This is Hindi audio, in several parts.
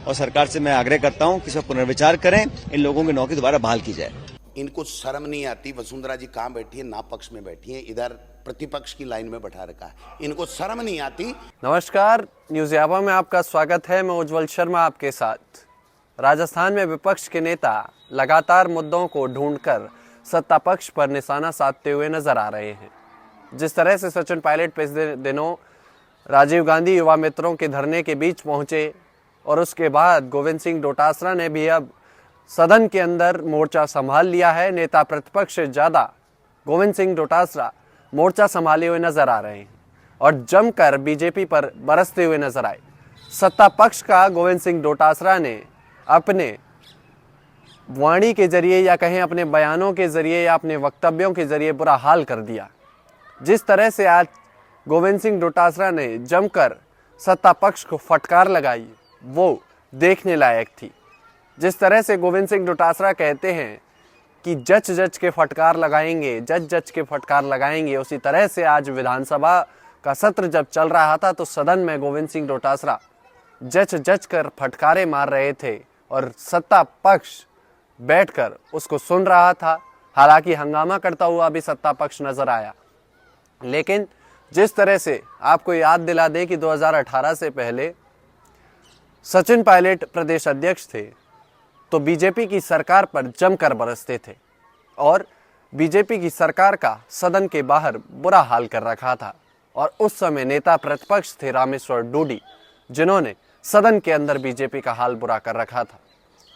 और सरकार से मैं आग्रह करता हूं कि इस पर पुनर्विचार करें, इन लोगों की नौकरी दोबारा बहाल की जाए। इनको शर्म नहीं आती? वसुंधरा जी कहाँ बैठी है? ना पक्ष में बैठी है, इधर प्रतिपक्ष की लाइन में बैठा रखा है। इनको शर्म नहीं आती? नमस्कार, न्यूज याबा में आपका स्वागत है। मैं उज्जवल शर्मा आपके साथ। राजस्थान में विपक्ष के नेता लगातार मुद्दों को ढूंढकर सत्ता पक्ष पर निशाना साधते हुए नजर आ रहे हैं। जिस तरह से सचिन पायलट पिछले दिनों राजीव गांधी युवा मित्रों के धरने के बीच पहुंचे और उसके बाद गोविंद सिंह डोटासरा ने भी अब सदन के अंदर मोर्चा संभाल लिया है। नेता प्रतिपक्ष से ज्यादा गोविंद सिंह डोटासरा मोर्चा संभाले हुए नजर आ रहे हैं और जमकर बीजेपी पर बरसते हुए नजर आए। सत्ता पक्ष का गोविंद सिंह डोटासरा ने अपने वाणी के जरिए या कहें अपने बयानों के जरिए या अपने वक्तव्यों के जरिए बुरा हाल कर दिया। जिस तरह से आज गोविंद सिंह डोटासरा ने जमकर सत्ता पक्ष को फटकार लगाई, वो देखने लायक थी। जिस तरह से गोविंद सिंह डोटासरा कहते हैं कि जच जच के फटकार लगाएंगे, जच जच के फटकार लगाएंगे, उसी तरह से आज विधानसभा का सत्र जब चल रहा था तो सदन में गोविंद सिंह डोटासरा जच जच कर फटकारे मार रहे थे और सत्ता पक्ष बैठकर उसको सुन रहा था। हालांकि हंगामा करता हुआ भी सत्ता पक्ष नजर आया, लेकिन जिस तरह से आपको याद दिला दें कि 2018 से पहले सचिन पायलट प्रदेश अध्यक्ष थे तो बीजेपी की सरकार पर जमकर बरसते थे और बीजेपी की सरकार का सदन के बाहर बुरा हाल कर रखा था। और उस समय नेता प्रतिपक्ष थे रामेश्वर डूडी, जिन्होंने सदन के अंदर बीजेपी का हाल बुरा कर रखा था।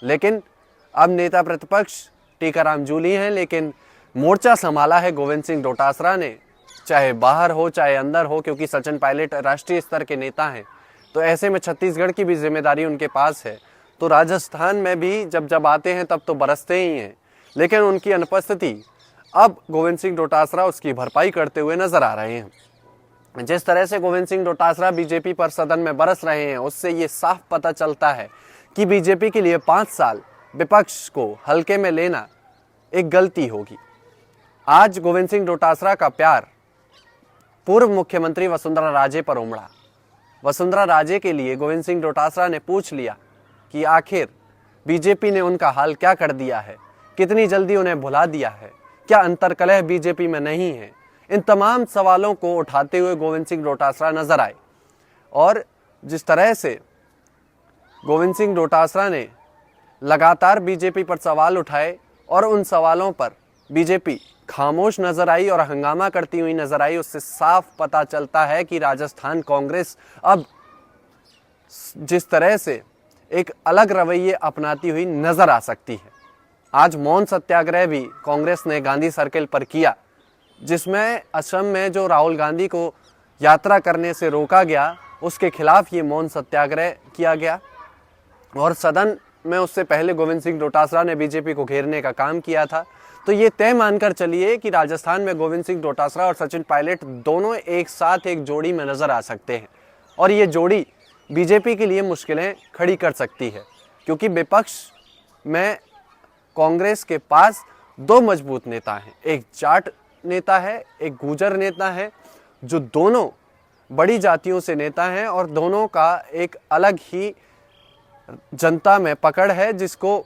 लेकिन अब नेता प्रतिपक्ष टीकाराम जूली हैं, लेकिन मोर्चा संभाला है गोविंद सिंह डोटासरा ने, चाहे बाहर हो चाहे अंदर हो, क्योंकि सचिन पायलट राष्ट्रीय स्तर के नेता हैं। तो ऐसे में छत्तीसगढ़ की भी जिम्मेदारी उनके पास है, तो राजस्थान में भी जब आते हैं तब तो बरसते ही हैं। लेकिन उनकी अनुपस्थिति अब गोविंद सिंह डोटासरा उसकी भरपाई करते हुए नजर आ रहे हैं। जिस तरह से गोविंद सिंह डोटासरा बीजेपी पर सदन में बरस रहे हैं, उससे ये साफ पता चलता है कि बीजेपी के लिए 5 साल विपक्ष को हल्के में लेना एक गलती होगी। आज गोविंद सिंह डोटासरा का प्यार पूर्व मुख्यमंत्री वसुंधरा राजे पर उमड़ा। वसुंधरा राजे के लिए गोविंद सिंह डोटासरा ने पूछ लिया कि आखिर बीजेपी ने उनका हाल क्या कर दिया है, कितनी जल्दी उन्हें भुला दिया है, क्या अंतर्कलह बीजेपी में नहीं है। इन तमाम सवालों को उठाते हुए गोविंद सिंह डोटासरा नजर आए और जिस तरह से गोविंद सिंह डोटासरा ने लगातार बीजेपी पर सवाल उठाए और उन सवालों पर बीजेपी खामोश नजर आई और हंगामा करती हुई नजर आई, उससे साफ पता चलता है कि राजस्थान कांग्रेस अब जिस तरह से एक अलग रवैये अपनाती हुई नजर आ सकती है। आज मौन सत्याग्रह भी कांग्रेस ने गांधी सर्किल पर किया, जिसमें असम में जो राहुल गांधी को यात्रा करने से रोका गया, उसके खिलाफ ये मौन सत्याग्रह किया गया। और सदन में उससे पहले गोविंद सिंह डोटासरा ने बीजेपी को घेरने का काम किया था। तो ये तय मानकर चलिए कि राजस्थान में गोविंद सिंह डोटासरा और सचिन पायलट दोनों एक साथ एक जोड़ी में नजर आ सकते हैं और ये जोड़ी बीजेपी के लिए मुश्किलें खड़ी कर सकती है, क्योंकि विपक्ष में कांग्रेस के पास 2 मजबूत नेता हैं। एक जाट नेता है, एक गुर्जर नेता है, जो दोनों बड़ी जातियों से नेता हैं और दोनों का एक अलग ही जनता में पकड़ है, जिसको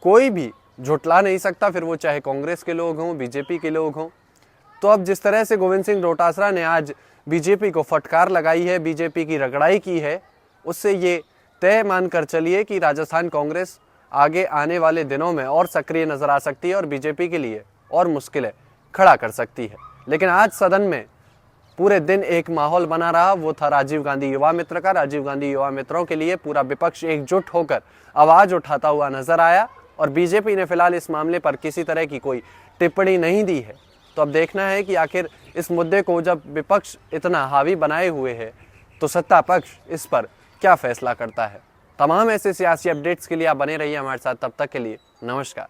कोई भी झुटला नहीं सकता, फिर वो चाहे कांग्रेस के लोग हों, बीजेपी के लोग हों। तो अब जिस तरह से गोविंद सिंह डोटासरा ने आज बीजेपी को फटकार लगाई है, बीजेपी की रगड़ाई की है, उससे ये तय मानकर चलिए कि राजस्थान कांग्रेस आगे आने वाले दिनों में और सक्रिय नजर आ सकती है और बीजेपी के लिए और मुश्किलें खड़ा कर सकती है। लेकिन आज सदन में पूरे दिन एक माहौल बना रहा, वो था राजीव गांधी युवा मित्र का। राजीव गांधी युवा मित्रों के लिए पूरा विपक्ष एकजुट होकर आवाज उठाता हुआ नजर आया और बीजेपी ने फिलहाल इस मामले पर किसी तरह की कोई टिप्पणी नहीं दी है। तो अब देखना है कि आखिर इस मुद्दे को जब विपक्ष इतना हावी बनाए हुए है तो सत्ता पक्ष इस पर क्या फैसला करता है। तमाम ऐसे सियासी अपडेट्स के लिए आप बने रहिए हमारे साथ। तब तक के लिए नमस्कार।